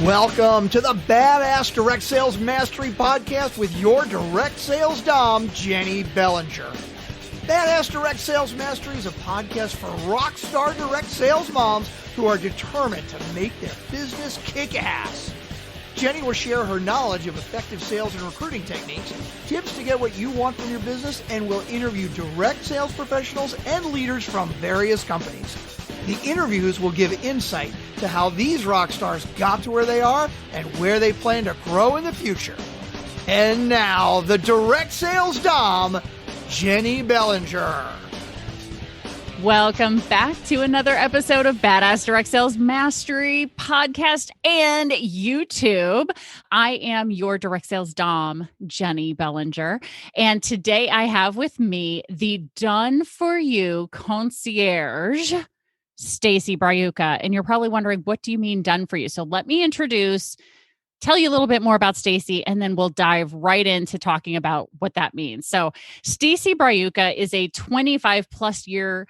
Welcome to the Badass Direct Sales Mastery Podcast with your direct sales dom, Jennie Bellinger. Badass Direct Sales Mastery is a podcast for rock star direct sales moms who are determined to make their business kick ass. Jennie will share her knowledge of effective sales and recruiting techniques, tips to get what you want from your business, and will interview direct sales professionals and leaders from various companies. The interviews will give insight to how these rock stars got to where they are and where they plan to grow in the future. And now, the direct sales dom, Jennie Bellinger. Welcome back to another episode of Badass Direct Sales Mastery Podcast and YouTube. I am your direct sales dom, Jennie Bellinger. And today I have with me the done-for-you concierge, Stacy Braiuca. And you're probably wondering, what do you mean done for you? So let me tell you a little bit more about Stacy, and then we'll dive right into talking about what that means. So Stacy Braiuca is a 25 plus year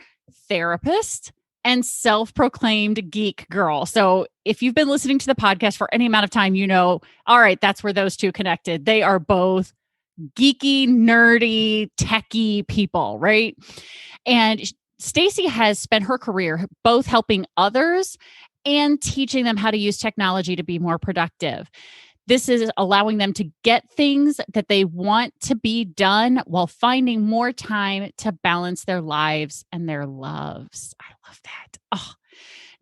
therapist and self-proclaimed geek girl. So if you've been listening to the podcast for any amount of time, you know, all right, that's where those two connected. They are both geeky, nerdy, techie people, right? And Stacy has spent her career both helping others and teaching them how to use technology to be more productive. This is allowing them to get things that they want to be done while finding more time to balance their lives and their loves. I love that. Oh.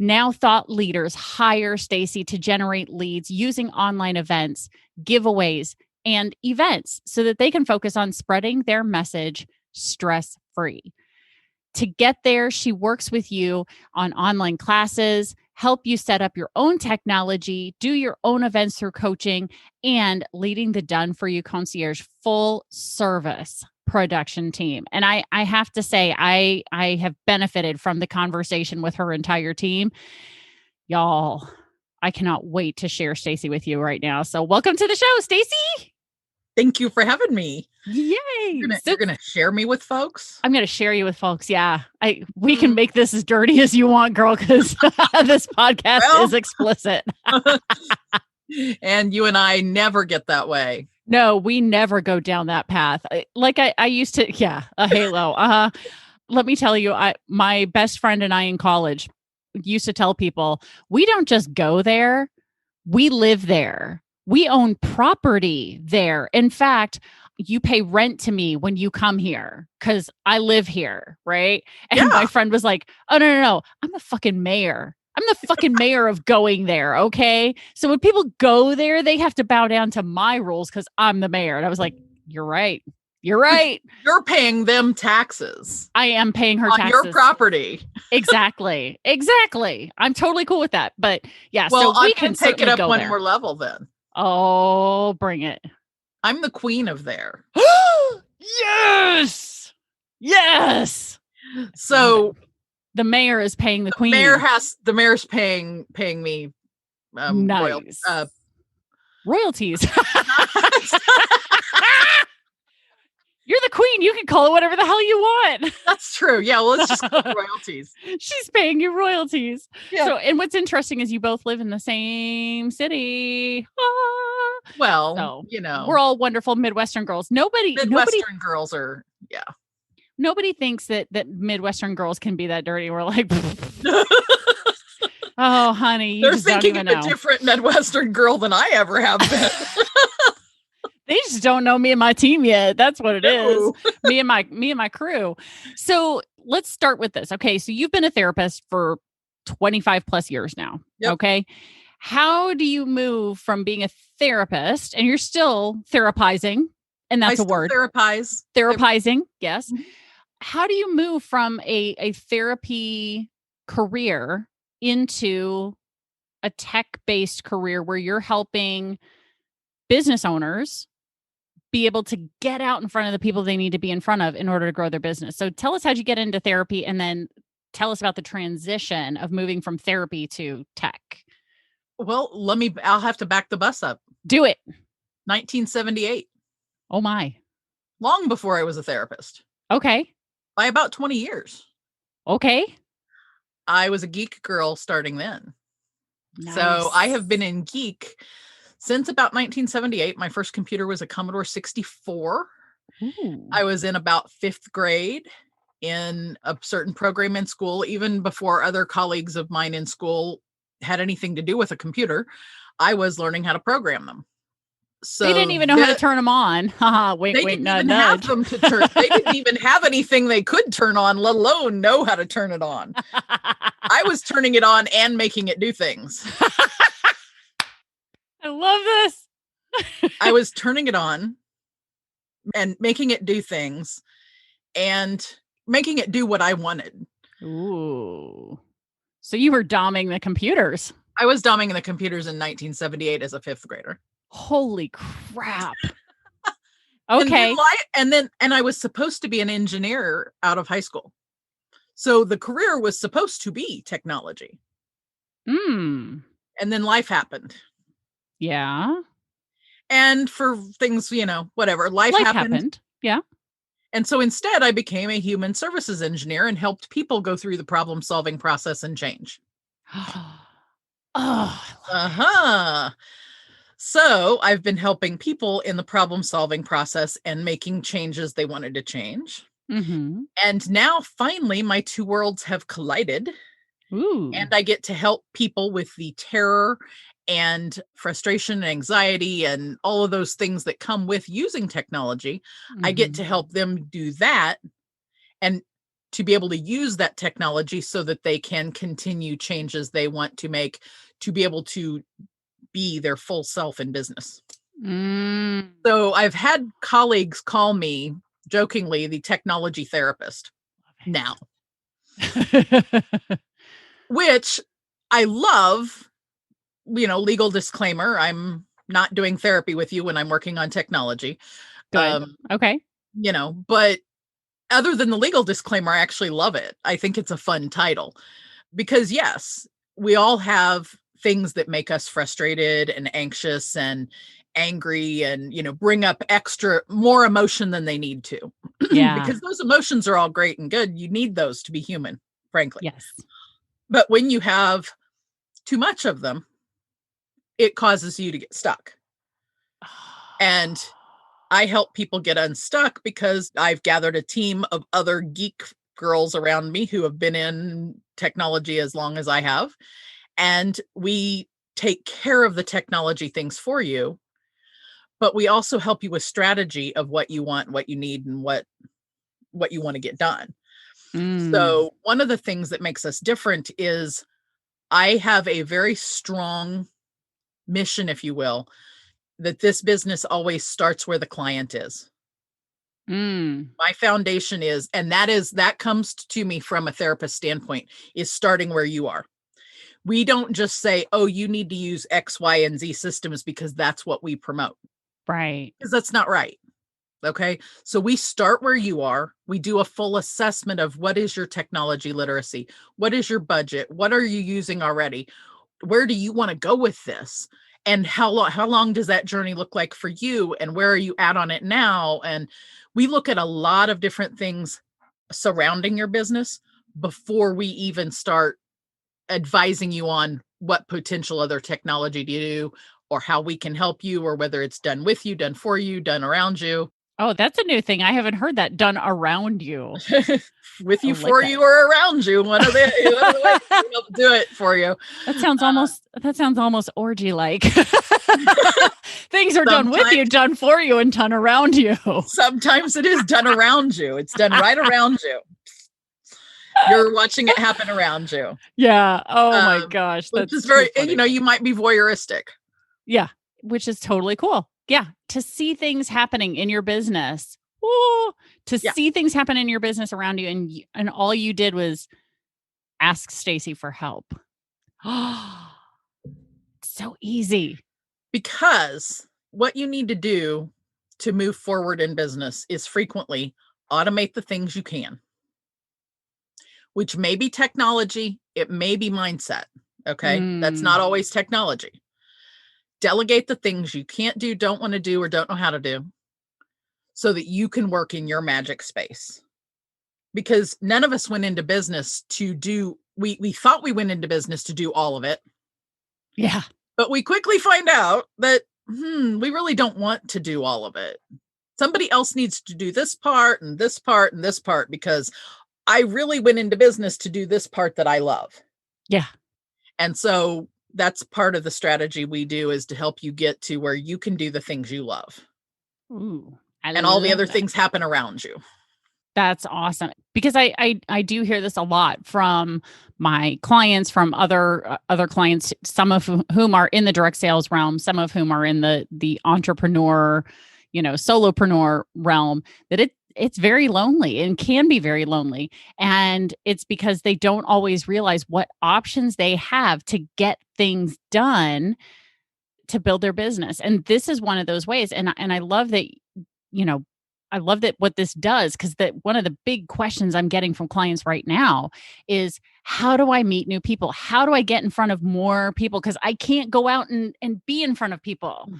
Now thought leaders hire Stacy to generate leads using online events, giveaways, and events so that they can focus on spreading their message stress-free. To get there, she works with you on online classes, help you set up your own technology, do your own events through coaching, and leading the done-for-you concierge full service production team. And I have to say, I have benefited from the conversation with her entire team. Y'all, I cannot wait to share Stacy with you right now. So welcome to the show, Stacy. Thank you for having me. Yay. You're gonna share me with folks? I'm going to share you with folks. Yeah. We can make this as dirty as you want, girl, because this podcast is explicit. And you and I never get that way. No, we never go down that path. Like I used to. Yeah. A halo. Let me tell you, my best friend and I in college used to tell people, we don't just go there. We live there. We own property there. In fact, you pay rent to me when you come here because I live here, right? And my friend was like, oh, no. I'm the fucking mayor. I'm the fucking mayor of going there, okay? So when people go there, they have to bow down to my rules because I'm the mayor. And I was like, you're right. You're right. You're paying them taxes. I am paying her on taxes. Your property. Exactly. I'm totally cool with that. But yeah, well, so we I can take it up one there. more level then. Oh, bring it. I'm the queen of there. Yes. So the mayor is paying the queen. The mayor's paying me nice. Royalties. You're the queen. You can call it whatever the hell you want. That's true. Yeah, well, let's just call it royalties. She's paying you royalties. Yeah. So, and what's interesting is you both live in the same city. Well, so, you know, we're all wonderful Midwestern girls. Nobody girls are, yeah. Nobody thinks that Midwestern girls can be that dirty. We're like, oh, honey, you they're just don't thinking even of know. a different Midwestern girl than I ever have been. They just don't know me and my team yet. That's what it is. Me and my crew. So let's start with this. Okay. So you've been a therapist for 25 plus years now. Yep. Okay. How do you move from being a therapist, and you're still therapizing, and that's a word. Therapizing. Yes. Mm-hmm. How do you move from a therapy career into a tech-based career where you're helping business owners be able to get out in front of the people they need to be in front of in order to grow their business? So tell us, how'd you get into therapy? And then tell us about the transition of moving from therapy to tech. Well, I'll have to back the bus up. Do it. 1978. Oh my. Long before I was a therapist. Okay. By about 20 years. Okay. I was a geek girl starting then. So I have been Nice. in geek since about 1978. My first computer was a Commodore 64. Ooh. I was in about 5th grade in a certain program in school, even before other colleagues of mine in school had anything to do with a computer. I was learning how to program them. They didn't So even know how to turn them on. Haha, wink, they wink, didn't nudge, even have nudge. them to turn. They didn't even have anything they could turn on, let alone know how to turn it on. I was turning it on and making it do things. I love this. I was turning it on and making it do things and making it do what I wanted. Ooh. So you were doming the computers. I was doming the computers in 1978 as a 5th grader. Holy crap. And Okay. then I was supposed to be an engineer out of high school. So the career was supposed to be technology. Mm. And then life happened. Yeah. And for things, whatever, life happened. Yeah. And so instead, I became a human services engineer and helped people go through the problem solving process and change. Oh, I love Uh-huh. So I've been helping people in the problem solving process and making changes they wanted to change. it. Mm-hmm. And now finally, my two worlds have collided. Ooh. And I get to help people with the terror and frustration and anxiety and all of those things that come with using technology. I get to help them do that and to be able to use that technology so that they can continue changes they want to make to be able to be their full self in business. Mm. So I've had colleagues call me jokingly the technology therapist now, which I love. Legal disclaimer, I'm not doing therapy with you when I'm working on technology. Good. Okay. But other than the legal disclaimer, I actually love it. I think it's a fun title because yes, we all have things that make us frustrated and anxious and angry and, bring up more emotion than they need to. Yeah. Because those emotions are all great and good. You need those to be human, frankly. Yes. But when you have too much of them, it causes you to get stuck. And I help people get unstuck because I've gathered a team of other geek girls around me who have been in technology as long as I have. And we take care of the technology things for you, but we also help you with strategy of what you want, what you need, and what you want to get done. So one of the things that makes us different is I have a very strong mission, if you will, that this business always starts where the client is. My foundation is, and that comes to me from a therapist standpoint, is starting where you are. We don't just say, oh, you need to use X, Y, and Z systems because that's what we promote. Right. Because that's not right. Okay. So we start where you are. We do a full assessment of what is your technology literacy? What is your budget? What are you using already? Where do you want to go with this? And how long does that journey look like for you? And where are you at on it now? And we look at a lot of different things surrounding your business before we even start advising you on what potential other technology to do or how we can help you, or whether it's done with you, done for you, done around you. Oh, that's a new thing. I haven't heard that. Done around you. With you, I like for that. you, or around you. One of the ways we help do it for you. That sounds almost orgy like. Things are done with you, done for you, and done around you. Sometimes it is done around you. It's done right around you. You're watching it happen around you. Yeah. Oh my gosh. Which is very, you might be voyeuristic. Yeah. Which is totally cool. Yeah. To see things happening in your business. Ooh, see things happen in your business around you, and all you did was ask Stacy for help. Oh, it's so easy. Because what you need to do to move forward in business is frequently automate the things you can, which may be technology. It may be mindset. Okay. That's not always technology. Delegate the things you can't do, don't want to do, or don't know how to do, so that you can work in your magic space. Because none of us went into business to do, we thought we went into business to do all of it. Yeah. But we quickly find out that, we really don't want to do all of it. Somebody else needs to do this part and this part and this part, because I really went into business to do this part that I love. Yeah. And so that's part of the strategy we do, is to help you get to where you can do the things you love. Ooh, And all the love other that. things happen around you. That's awesome, because I do hear this a lot from my clients, from other clients, some of whom are in the direct sales realm, some of whom are in the entrepreneur, solopreneur realm, that it's very lonely and can be very lonely, and it's because they don't always realize what options they have to get things done to build their business. And this is one of those ways, and I love that, you know I love that what this does, because that one of the big questions I'm getting from clients right now is, how do I meet new people? How do I get in front of more people? Because I can't go out and be in front of people,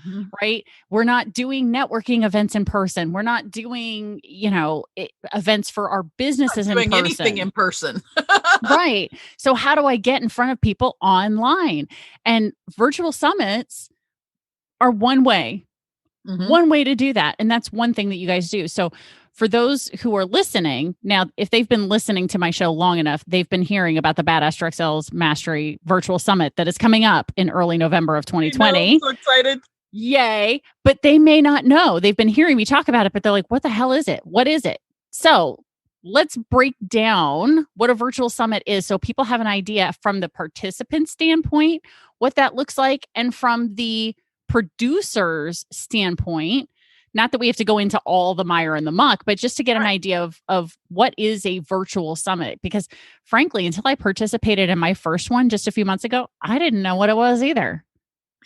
right? We're not doing networking events in person. We're not doing, events for our businesses Not doing in person. anything in person. Right. So how do I get in front of people online? And virtual summits are one way to do that. And that's one thing that you guys do. So for those who are listening now, if they've been listening to my show long enough, they've been hearing about the Badass Direct Sales Mastery Virtual Summit that is coming up in early November of 2020. I'm so excited. Yay. But they may not know. They've been hearing me talk about it, but they're like, what the hell is it? What is it? So let's break down what a virtual summit is, so people have an idea from the participant standpoint, what that looks like, and from the producer's standpoint, not that we have to go into all the mire and the muck, but just to get an idea of what is a virtual summit. Because frankly, until I participated in my first one just a few months ago, I didn't know what it was either.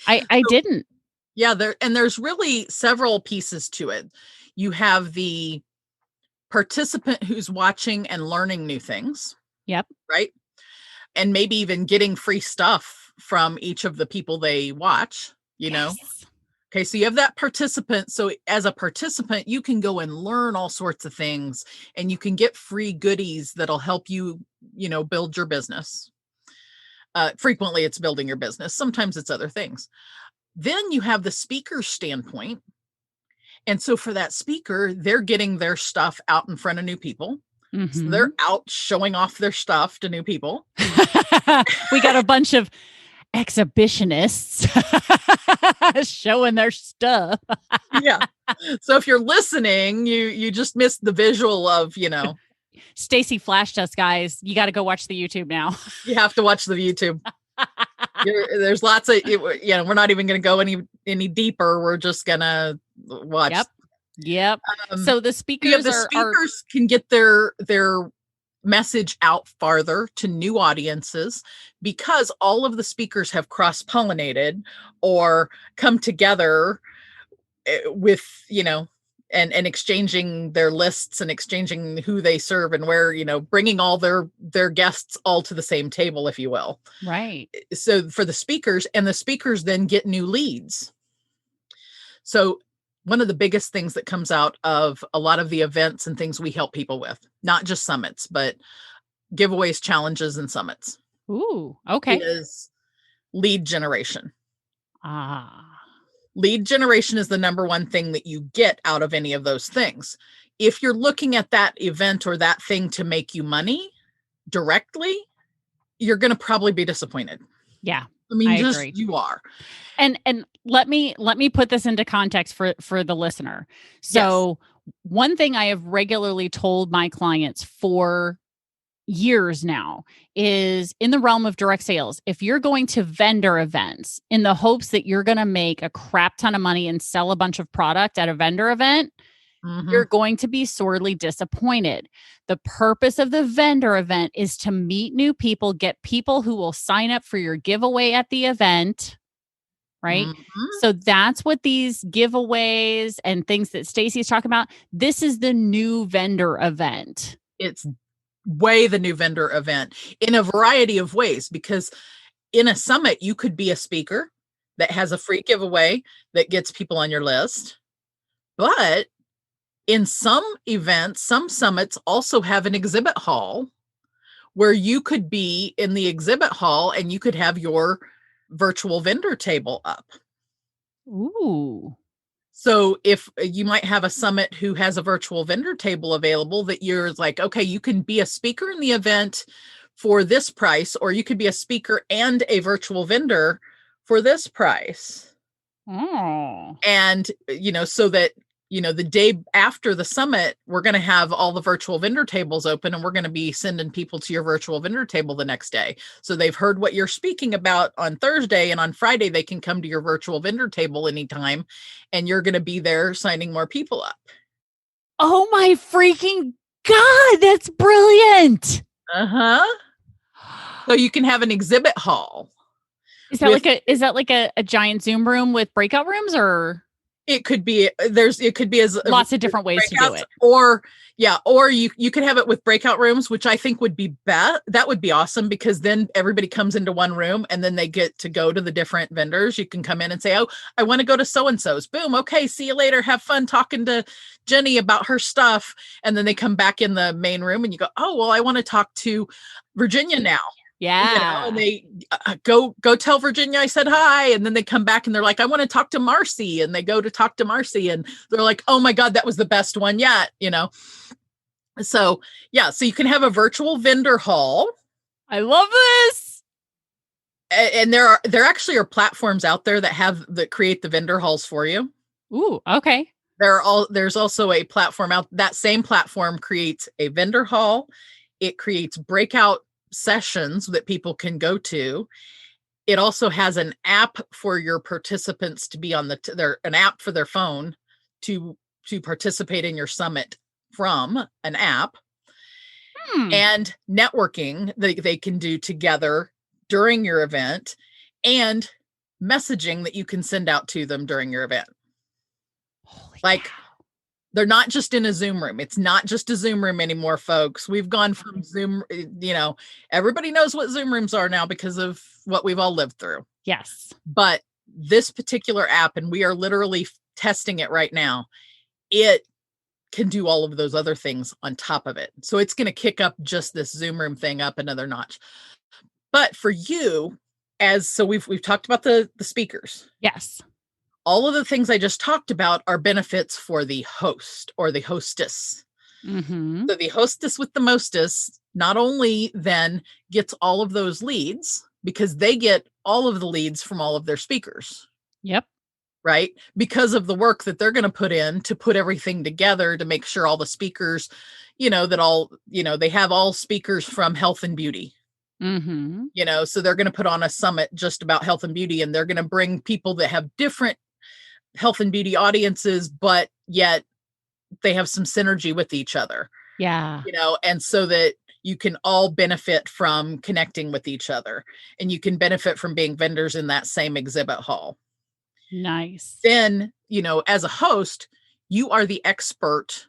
I didn't. Yeah, there's really several pieces to it. You have the participant who's watching and learning new things. Yep. Right. And maybe even getting free stuff from each of the people they watch. Okay, so you have that participant. So as a participant, you can go and learn all sorts of things, and you can get free goodies that'll help you, build your business. Frequently it's building your business. Sometimes it's other things. Then you have the speaker's standpoint. And so for that speaker, they're getting their stuff out in front of new people. So they're out showing off their stuff to new people. We got a bunch of exhibitionists showing their stuff. Yeah. So if you're listening, you just missed the visual of, Stacy flashed us, guys. You got to go watch the YouTube now. You have to watch the YouTube. There's lots of, we're not even going to go any deeper. We're just going to watch. Yep. So the speakers can get their message out farther to new audiences, because all of the speakers have cross-pollinated or come together with, and exchanging their lists and exchanging who they serve and where, bringing all their guests all to the same table, if you will. Right. So for the speakers, and the speakers then get new leads. So one of the biggest things that comes out of a lot of the events and things we help people with, not just summits, but giveaways, challenges, and summits. Ooh, okay. Is lead generation. Ah. Lead generation is the number one thing that you get out of any of those things. If you're looking at that event or that thing to make you money directly, you're going to probably be disappointed. Yeah. I mean, agree. You are. And let me put this into context for the listener. So one thing I have regularly told my clients for years now is, in the realm of direct sales, if you're going to vendor events in the hopes that you're going to make a crap ton of money and sell a bunch of product at a vendor event, you're going to be sorely disappointed. The purpose of the vendor event is to meet new people, get people who will sign up for your giveaway at the event, right? So that's what these giveaways and things that Stacy's talking about. This is the new vendor event. It's way the new vendor event in a variety of ways, because in a summit, you could be a speaker that has a free giveaway that gets people on your list. But in some events, some summits also have an exhibit hall where you could be in the exhibit hall and you could have your virtual vendor table up. Ooh. So if you might have a summit who has a virtual vendor table available that you're like, okay, you can be a speaker in the event for this price, or you could be a speaker and a virtual vendor for this price. Oh. And, so that, the day after the summit, we're going to have all the virtual vendor tables open, and we're going to be sending people to your virtual vendor table the next day. So they've heard what you're speaking about on Thursday, and on Friday, they can come to your virtual vendor table anytime, and you're going to be there signing more people up. Oh my freaking God, that's brilliant. Uh-huh. So you can have an exhibit hall. Is that like a giant Zoom room with breakout rooms, or? It could be as lots of different ways to do it. Or you could have it with breakout rooms, which I think would be that would be awesome, because then everybody comes into one room and then they get to go to the different vendors. You can come in and say, oh, I want to go to so-and-so's. Boom. Okay. See you later. Have fun talking to Jenny about her stuff. And then they come back in the main room and you go, oh, well, I want to talk to Virginia now. Yeah. And they go tell Virginia I said hi. And then they come back and they're like, I want to talk to Marcy. And they go to talk to Marcy and they're like, oh my God, that was the best one yet. So yeah, so you can have a virtual vendor hall. I love this. And there actually are platforms out there that create the vendor halls for you. Ooh, okay. There's also a platform that same platform creates a vendor hall. It creates breakout sessions that people can go to. It also has an app for your participants to be on an app for their phone to participate in your summit from an app. And networking that they can do together during your event, and messaging that you can send out to them during your event. Holy like cow. They're not just in a Zoom room. It's not just a Zoom room anymore, folks. We've gone from Zoom, everybody knows what Zoom rooms are now because of what we've all lived through. Yes. But this particular app, and we are literally testing it right now, it can do all of those other things on top of it. So it's going to kick up just this Zoom room thing up another notch. But for you, we've talked about the speakers. Yes. All of the things I just talked about are benefits for the host or the hostess. Mm-hmm. So the hostess with the mostess not only then gets all of those leads, because they get all of the leads from all of their speakers. Yep. Right? Because of the work that they're going to put in to put everything together to make sure all the speakers, they have all speakers from health and beauty. Mm-hmm. So they're going to put on a summit just about health and beauty, and they're going to bring people that have different health and beauty audiences, but yet they have some synergy with each other. Yeah. And so that you can all benefit from connecting with each other, and you can benefit from being vendors in that same exhibit hall. Nice. Then, as a host, you are the expert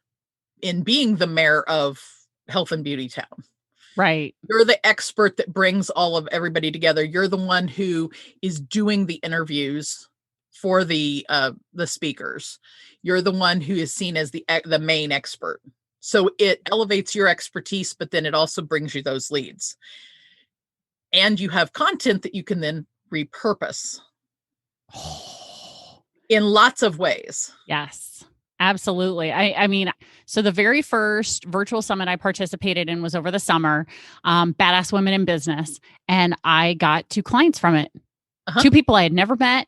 in being the mayor of Health and Beauty Town. Right. You're the expert that brings all of everybody together. You're the one who is doing the interviews for the speakers. You're the one who is seen as the main expert. So it elevates your expertise, but then it also brings you those leads. And you have content that you can then repurpose in lots of ways. Yes, absolutely. I mean, so the very first virtual summit I participated in was over the summer, Badass Women in Business. And I got 2 clients from it. 2 people I had never met.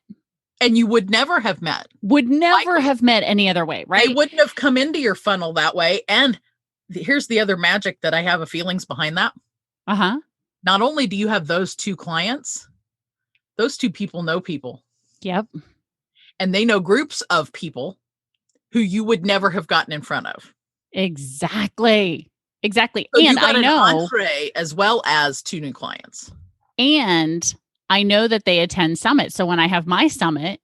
And you would never have met. Have met any other way, right? They wouldn't have come into your funnel that way. And here's the other magic that I have a feelings behind that. Uh-huh. Not only do you have those 2 clients, those 2 people know people. Yep. And they know groups of people who you would never have gotten in front of. Exactly. So and I know an entree as well as 2 new clients. And I know that they attend summits. So when I have my summit,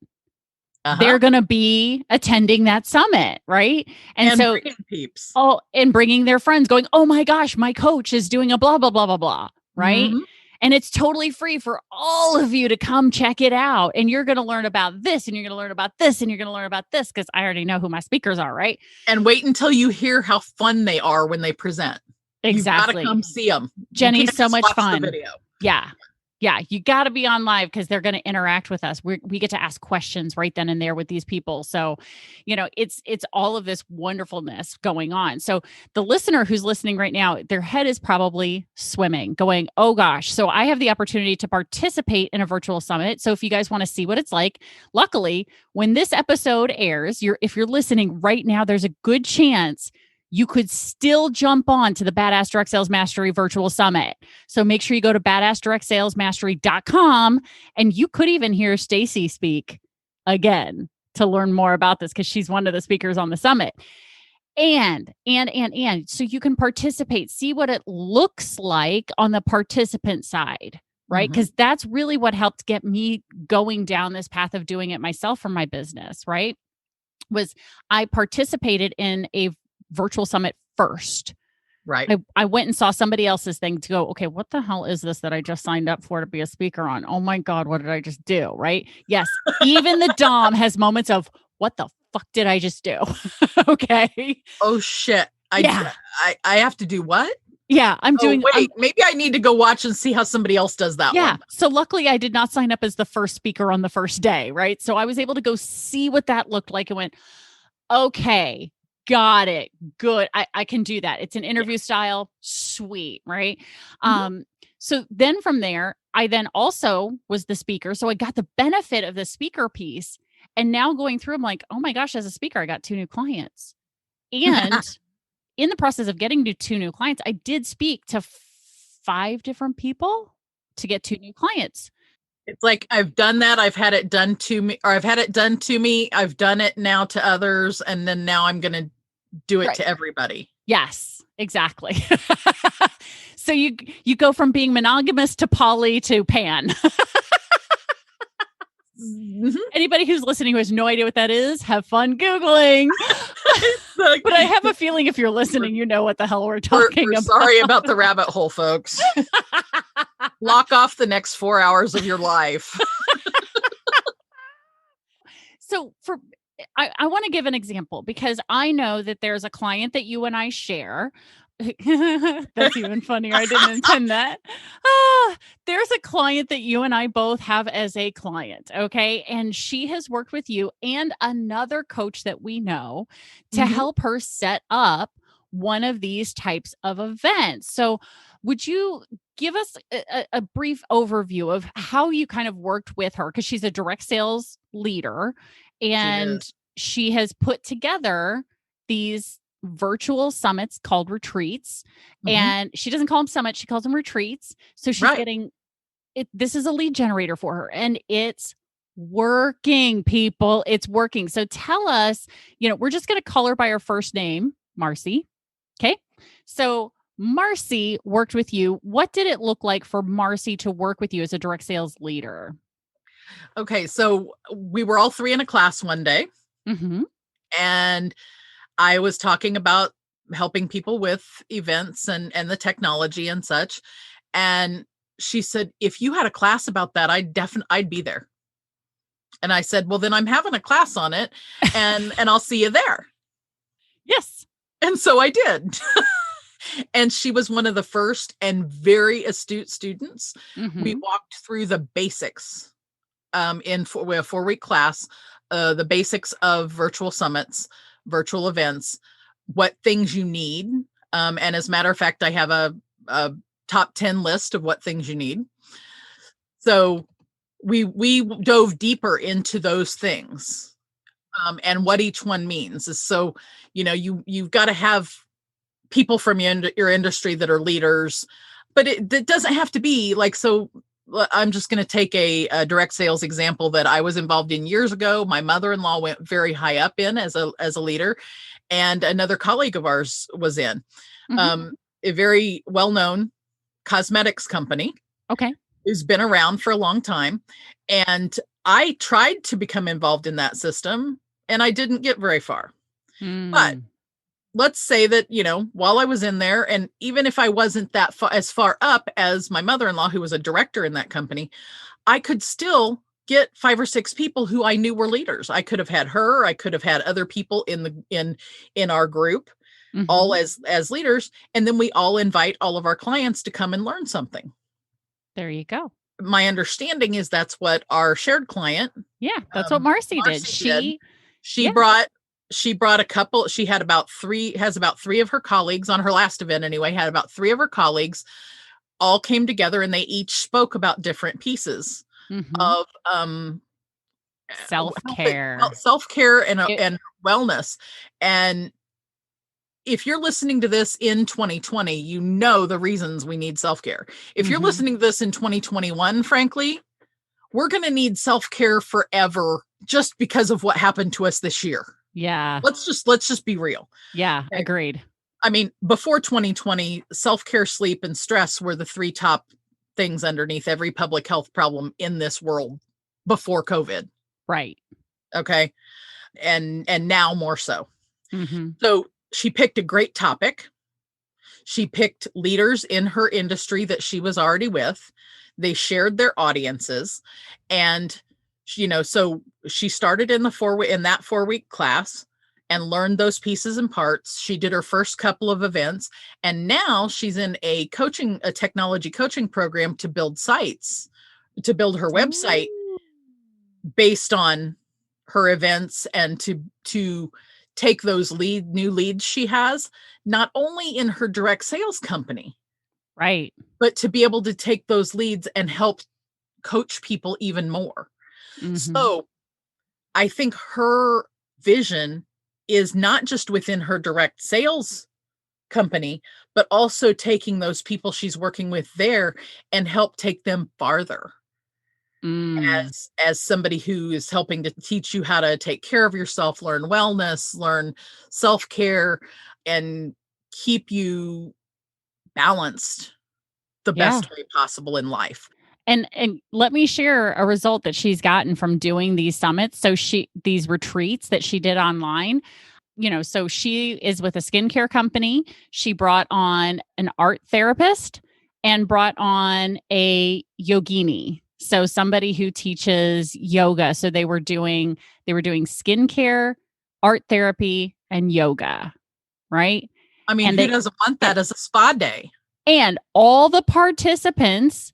they're going to be attending that summit, right? And so bringing peeps. And bringing their friends, going, oh my gosh, my coach is doing a blah, blah, blah, blah, blah, right? Mm-hmm. And it's totally free for all of you to come check it out. And you're going to learn about this, and you're going to learn about this, and you're going to learn about this, because I already know who my speakers are, right? And wait until you hear how fun they are when they present. Exactly. You got to come see them. Jenny's so much fun. The video. Yeah. Yeah, you got to be on live because they're going to interact with us. We get to ask questions right then and there with these people. So, it's all of this wonderfulness going on. So the listener who's listening right now, their head is probably swimming, going, "Oh gosh!" So I have the opportunity to participate in a virtual summit. So if you guys want to see what it's like, luckily, when this episode airs, if you're listening right now, there's a good chance you could still jump on to the Badass Direct Sales Mastery Virtual Summit. So make sure you go to badassdirectsalesmastery.com, and you could even hear Stacy speak again to learn more about this because she's one of the speakers on the summit. And so you can participate, see what it looks like on the participant side, right? Because that's really what helped get me going down this path of doing it myself for my business, right? Was I participated in a virtual summit first. Right. I went and saw somebody else's thing to go, okay, what the hell is this that I just signed up for to be a speaker on? Oh my God, what did I just do? Right? Yes. Even the Dom has moments of, what the fuck did I just do? Okay. Oh shit. I have to do what? Yeah, maybe I need to go watch and see how somebody else does that one. So luckily I did not sign up as the first speaker on the first day, right? So I was able to go see what that looked like and went, okay, got it. Good. I can do that. It's an interview style. Sweet. Right. So then from there, I then also was the speaker. So I got the benefit of the speaker piece. And now going through, I'm like, oh my gosh, as a speaker, I got 2 new clients. And in the process of getting to 2 new clients, I did speak to 5 different people to get 2 new clients. It's like, I've done that. I've had it done to me, or I've had it done to me. I've done it now to others. And then now I'm going to do it to everybody. Yes, exactly. So you go from being monogamous to poly to pan. Anybody who's listening who has no idea what that is, have fun Googling. But I have a feeling if you're listening, you know what the hell we're talking about. Sorry about the rabbit hole, folks. Lock off the next 4 hours of your life. So I want to give an example because I know that there's a client that you and I share. That's even funnier. I didn't intend that. There's a client that you and I both have as a client. Okay. And she has worked with you and another coach that we know to help her set up one of these types of events. So would you give us a brief overview of how you kind of worked with her? Because she's a direct sales leader and she has put together these virtual summits called retreats. And she doesn't call them summits, she calls them retreats. So she's getting it. This is a lead generator for her and it's working, people. It's working. So tell us, we're just going to call her by her first name, Marcy. Okay. So Marcy worked with you. What did it look like for Marcy to work with you as a direct sales leader? Okay. So we were all 3 in a class one day. And I was talking about helping people with events and the technology and such. And she said, if you had a class about that, I'd be there. And I said, well, then I'm having a class on it and I'll see you there. Yes. And so I did. And she was one of the first and very astute students. We walked through the basics in a 4-week class, the basics of virtual summits, virtual events, what things you need. And as a matter of fact, I have a top 10 list of what things you need. So we dove deeper into those things and what each one means. So, you've got to have people from your industry that are leaders, but it doesn't have to be like, so I'm just going to take a direct sales example that I was involved in years ago. My mother-in-law went very high up in as a leader, and another colleague of ours was in a very well-known cosmetics company. Okay. Who's been around for a long time. And I tried to become involved in that system and I didn't get very far. But let's say that, while I was in there, and even if I wasn't that as far up as my mother-in-law, who was a director in that company, I could still get 5 or 6 people who I knew were leaders. I could have had her, I could have had other people in our group, all as leaders. And then we all invite all of our clients to come and learn something. There you go. my understanding is that's what our shared client, Yeah, that's what Marcy did. She Yeah. brought a couple. She had has about three of her colleagues on her last event anyway, had about three of her colleagues all came together, and they each spoke about different pieces of self-care and wellness. And if you're listening to this in 2020, you know the reasons we need self-care. If you're listening to this in 2021, frankly, we're going to need self-care forever just because of what happened to us this year. Yeah. Let's just be real. Yeah, Okay. agreed. I mean, before 2020, self-care, sleep, and stress were the three top things underneath every public health problem in this world before COVID. Right. Okay. And now more so. Mm-hmm. So she picked a great topic. She picked leaders in her industry that she was already with. They shared their audiences. And, so she started in that 4-week class and learned those pieces and parts. She did her first couple of events. And now she's in a technology coaching program to build her website based on her events, and to take those new leads she has, not only in her direct sales company, right, but to be able to take those leads and help coach people even more. So I think her vision is not just within her direct sales company, but also taking those people she's working with there and help take them farther. As somebody who is helping to teach you how to take care of yourself, learn wellness, learn self-care, and keep you balanced the best way possible in life. And let me share a result that she's gotten from doing these summits. So these retreats that she did online, so she is with a skincare company. She brought on an art therapist and brought on a yogini. So somebody who teaches yoga. So they were doing skincare, art therapy, and yoga, right? I mean, who doesn't want that as a spa day? And all the participants,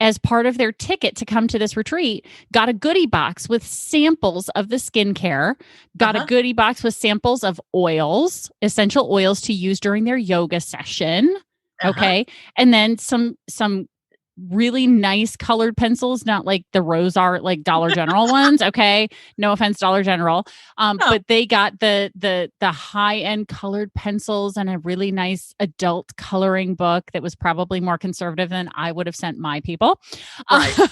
as part of their ticket to come to this retreat, got a goodie box with samples of the skincare, got a goodie box with samples of oils, essential oils to use during their yoga session. Okay. And then some really nice colored pencils, not like the rose art, like Dollar General ones. Okay. No offense, Dollar General. But they got the high end colored pencils and a really nice adult coloring book that was probably more conservative than I would have sent my people. Right.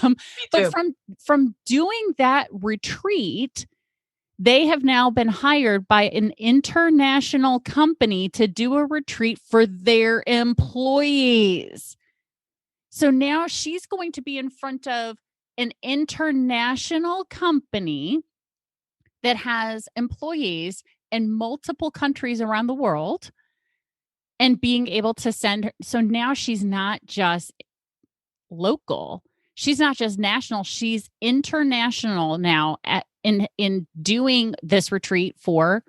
But from doing that retreat, they have now been hired by an international company to do a retreat for their employees. So now she's going to be in front of an international company that has employees in multiple countries around the world, and being able to send her. So now she's not just local. She's not just national. She's international now in doing this retreat for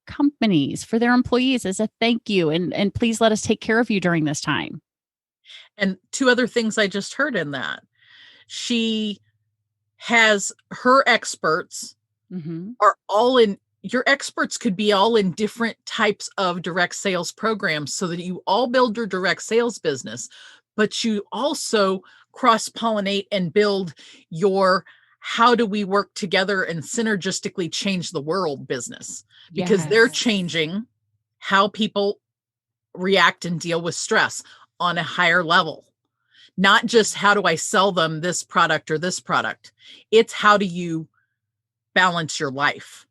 companies, for their employees, as a thank you. And please let us take care of you during this time. And two other things I just heard in that. She has her experts are all in, your experts could be all in different types of direct sales programs so that you all build your direct sales business, but you also cross-pollinate and build your how do we work together and synergistically change the world business, because they're changing how people react and deal with stress on a higher level. Not just how do I sell them this product or this product. It's how do you balance your life.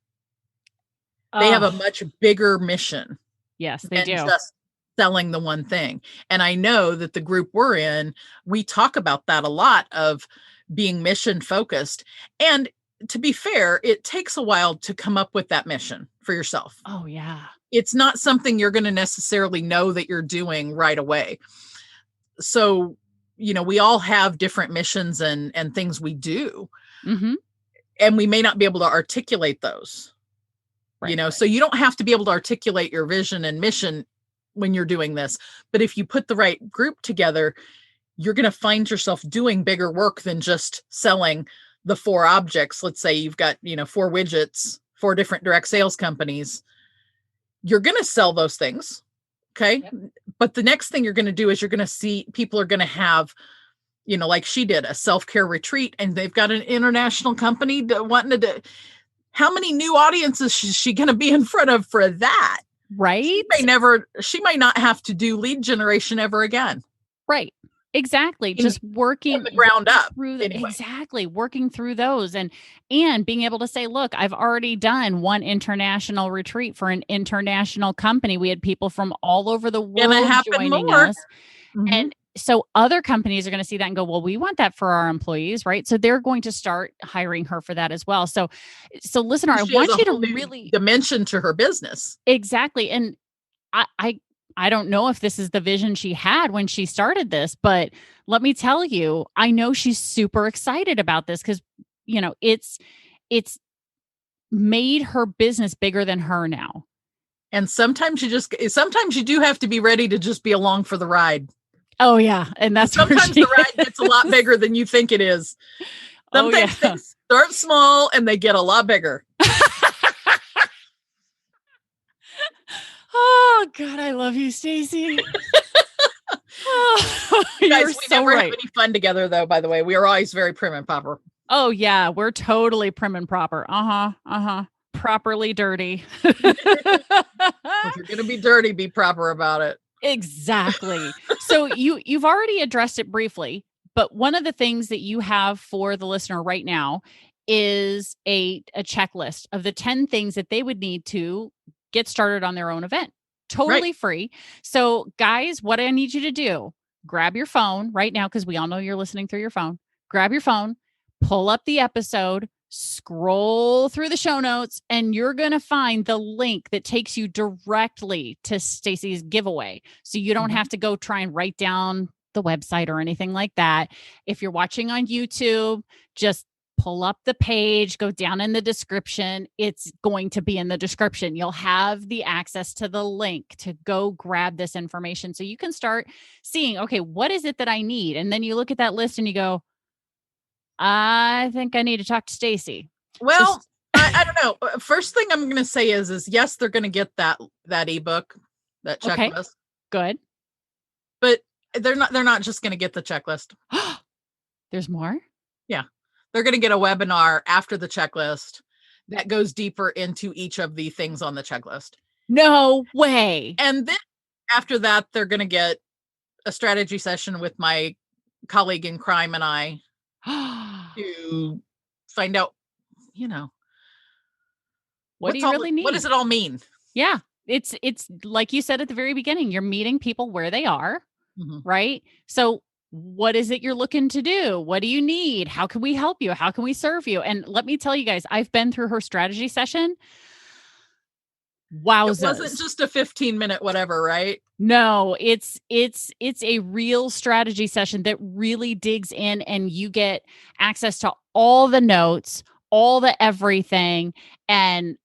They have a much bigger mission. Yes, they do. Just selling the one thing. And I know that the group we're in, we talk about that a lot, of being mission focused. And to be fair, it takes a while to come up with that mission for yourself. Oh, yeah. It's not something you're going to necessarily know that you're doing right away. So, we all have different missions and things we do. And we may not be able to articulate those, so you don't have to be able to articulate your vision and mission when you're doing this. But if you put the right group together, you're going to find yourself doing bigger work than just selling the 4 objects. Let's say you've got, 4 widgets, 4 different direct sales companies. You're going to sell those things. Okay. Yep. But the next thing you're going to do is you're going to see people are going to have, like she did, a self-care retreat, and they've got an international company wanting to. How many new audiences is she going to be in front of for that? Right. She might not have to do lead generation ever again. Right. Exactly. Just working from the ground up. Exactly. Working through those and being able to say, look, I've already done one international retreat for an international company. We had people from all over the world joining us. Mm-hmm. And so other companies are going to see that and go, well, we want that for our employees, right? So they're going to start hiring her for that as well. So listener, I want you to really dimension to her business. Exactly. And I don't know if this is the vision she had when she started this, but let me tell you, I know she's super excited about this because, it's made her business bigger than her now. And sometimes you do have to be ready to just be along for the ride. Oh yeah. And that's sometimes the ride gets a lot bigger than you think it is. Sometimes things start small and they get a lot bigger. Oh God, I love you, Stacy. Guys, we never have any fun together, though. By the way, we are always very prim and proper. Oh yeah, we're totally prim and proper. Properly dirty. If you're gonna be dirty, be proper about it. Exactly. So you've already addressed it briefly, but one of the things that you have for the listener right now is a checklist of the 10 things that they would need to get started on their own event. Totally free. So guys, what I need you to do, grab your phone right now, because we all know you're listening through your phone. Grab your phone, pull up the episode, scroll through the show notes, and you're going to find the link that takes you directly to Stacy's giveaway. So you don't have to go try and write down the website or anything like that. If you're watching on YouTube, just pull up the page, go down in the description. It's going to be in the description. You'll have the access to the link to go grab this information. So you can start seeing, okay, what is it that I need? And then you look at that list and you go, I think I need to talk to Stacy. Well, I don't know. First thing I'm going to say is yes, they're going to get that ebook, that checklist. Okay. Good. But they're not just going to get the checklist. There's more? Yeah. They're going to get a webinar after the checklist that goes deeper into each of the things on the checklist. No way. And then after that, they're going to get a strategy session with my colleague in crime and I to find out, what do you really need? What does it all mean? Yeah. It's like you said at the very beginning, you're meeting people where they are, right? So what is it you're looking to do? What do you need? How can we help you? How can we serve you? And let me tell you guys, I've been through her strategy session. Wowzers. It wasn't just a 15-minute whatever, right? No, it's a real strategy session that really digs in, and you get access to all the notes, all the everything. And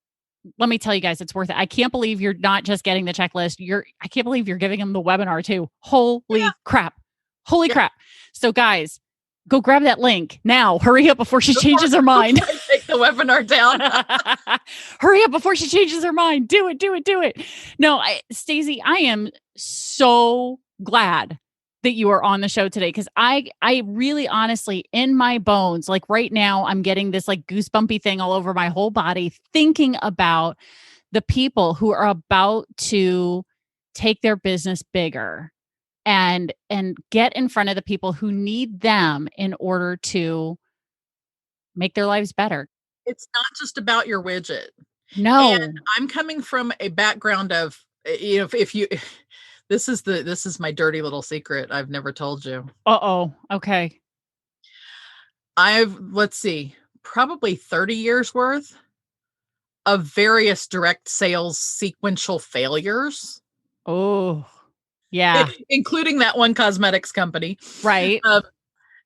let me tell you guys, it's worth it. I can't believe you're not just getting the checklist. I can't believe you're giving them the webinar too. Holy crap. Holy crap. So guys, go grab that link now. Hurry up before she changes her mind. Take the webinar down. Hurry up before she changes her mind. Do it. No, Stacy, I am so glad that you are on the show today, because I really honestly, in my bones, like right now, I'm getting this like goosebumpy thing all over my whole body, thinking about the people who are about to take their business bigger and get in front of the people who need them in order to make their lives better. It's not just about your widget. No. And I'm coming from a background of, if you, this is my dirty little secret I've never told you. Uh-oh. Okay. Let's see, probably 30 years worth of various direct sales sequential failures. Oh, yeah. Including that one cosmetics company. Right.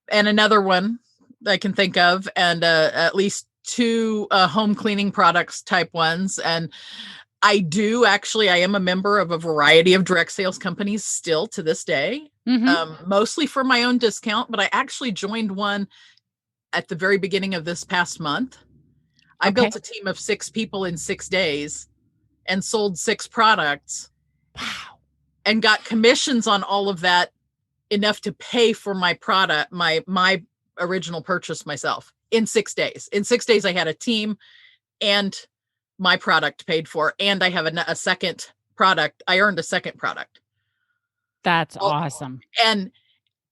And another one I can think of, and at least 2 home cleaning products type ones. And I am a member of a variety of direct sales companies still to this day. mostly for my own discount, but I actually joined one at the very beginning of this past month. I built a team of 6 people in 6 days and sold 6 products. Wow. And got commissions on all of that, enough to pay for my product, my original purchase myself in 6 days. In 6 days, I had a team and my product paid for, and I have a second product. I earned a second product. That's awesome. And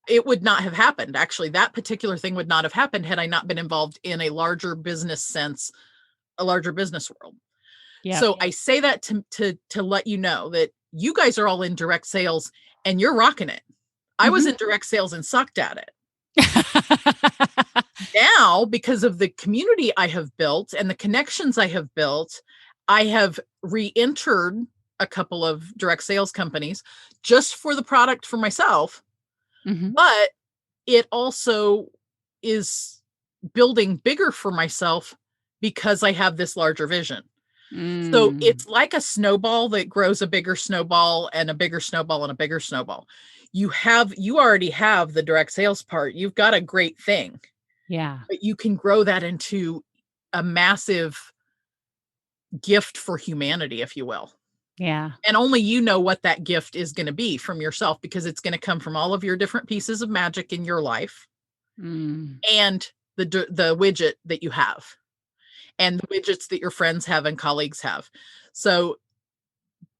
it would not have happened. Actually, that particular thing would not have happened had I not been involved in a larger business sense, a larger business world. Yep. So I say that to let you know that you guys are all in direct sales and you're rocking it. I was in direct sales and sucked at it. Now, because of the community I have built and the connections I have built, I have re-entered a couple of direct sales companies just for the product for myself. But it also is building bigger for myself because I have this larger vision. So it's like a snowball that grows a bigger snowball and a bigger snowball and a bigger snowball. You already have the direct sales part. You've got a great thing. Yeah. But you can grow that into a massive gift for humanity, if you will. Yeah. And only you know what that gift is going to be from yourself, because it's going to come from all of your different pieces of magic in your life and the widget that you have and the widgets that your friends have and colleagues have. So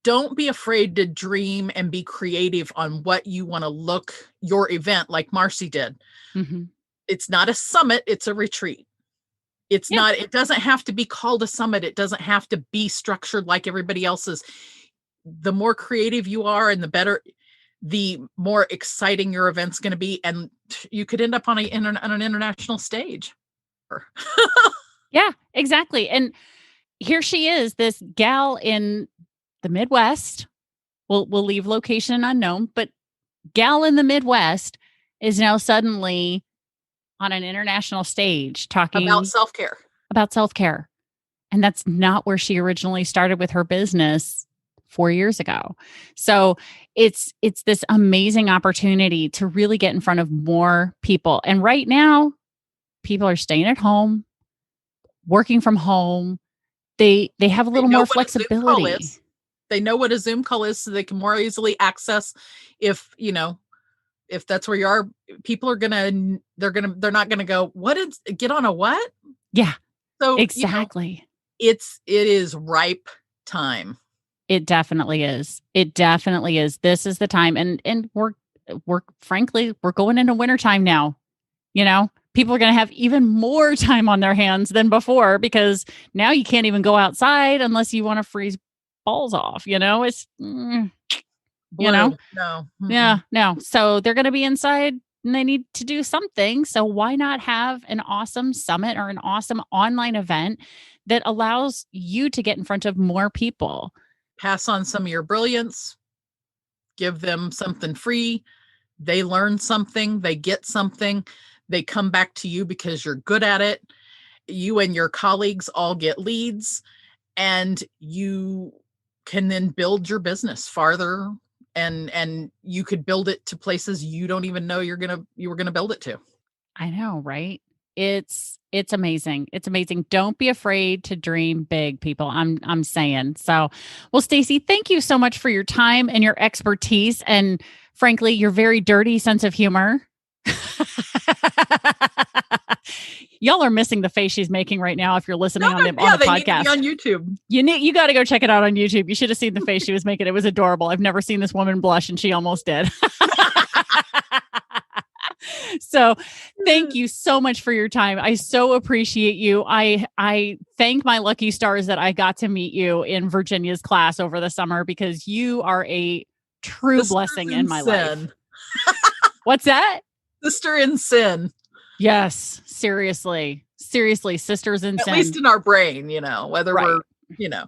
don't be afraid to dream and be creative on what you want to look your event like Marcy did. It's not a summit. It's a retreat. It's not, it doesn't have to be called a summit. It doesn't have to be structured like everybody else's. The more creative you are and the better, the more exciting your event's going to be. And you could end up on an international stage. Yeah, exactly. And here she is, this gal in the Midwest. We'll leave location unknown, but gal in the Midwest is now suddenly on an international stage talking about self-care. And that's not where she originally started with her business 4 years ago. So it's this amazing opportunity to really get in front of more people. And right now, people are staying at home, working from home. They have a little more flexibility. They know what a Zoom call is, so they can more easily access if that's where you are. People are they're not gonna go, get on a what? Yeah. So exactly. It is ripe time. It definitely is. It definitely is. This is the time. And we're frankly, we're going into wintertime now. People are going to have even more time on their hands than before, because now you can't even go outside unless you want to freeze balls off. It's, No. Yeah, no. So they're going to be inside and they need to do something. So why not have an awesome summit or an awesome online event that allows you to get in front of more people? Pass on some of your brilliance, give them something free. They learn something, they get something, they come back to you because you're good at it. You and your colleagues all get leads, and you can then build your business farther, and you could build it to places you don't even know you were gonna build it to. I know, right? It's amazing. It's amazing. Don't be afraid to dream big, people. I'm saying. So, well, Stacy, thank you so much for your time and your expertise, and frankly, your very dirty sense of humor. Y'all are missing the face she's making right now if you're listening on the podcast. Need to be on YouTube. You got to go check it out on YouTube. You should have seen the face she was making. It was adorable. I've never seen this woman blush, and she almost did. So thank you so much for your time. I so appreciate you. I thank my lucky stars that I got to meet you in Virginia's class over the summer, because you are a true blessing in my life. What's that? Sister in sin. Yes. Seriously, sisters in sin. At least in our brain, whether right. we're,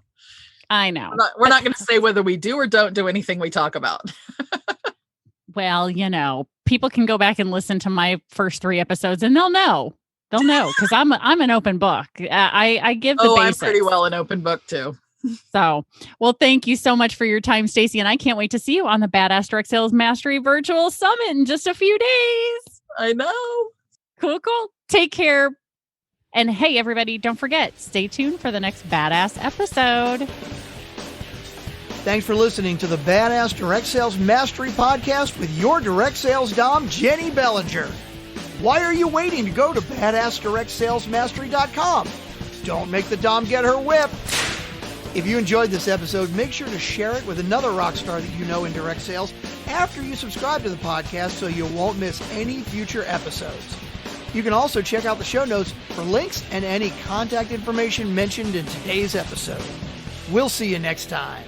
I know. We're not going to say whether we do or don't do anything we talk about. Well, people can go back and listen to my first 3 episodes and they'll know because I'm an open book. I give the basics. I'm pretty well an open book too. So, well, thank you so much for your time, Stacy. And I can't wait to see you on the Badass Direct Sales Mastery Virtual Summit in just a few days. I know. Cool. Take care. And hey, everybody, don't forget, stay tuned for the next Badass episode. Thanks for listening to the Badass Direct Sales Mastery Podcast with your direct sales dom, Jennie Bellinger. Why are you waiting to go to badassdirectsalesmastery.com? Don't make the dom get her whip. If you enjoyed this episode, make sure to share it with another rock star that you know in direct sales after you subscribe to the podcast so you won't miss any future episodes. You can also check out the show notes for links and any contact information mentioned in today's episode. We'll see you next time.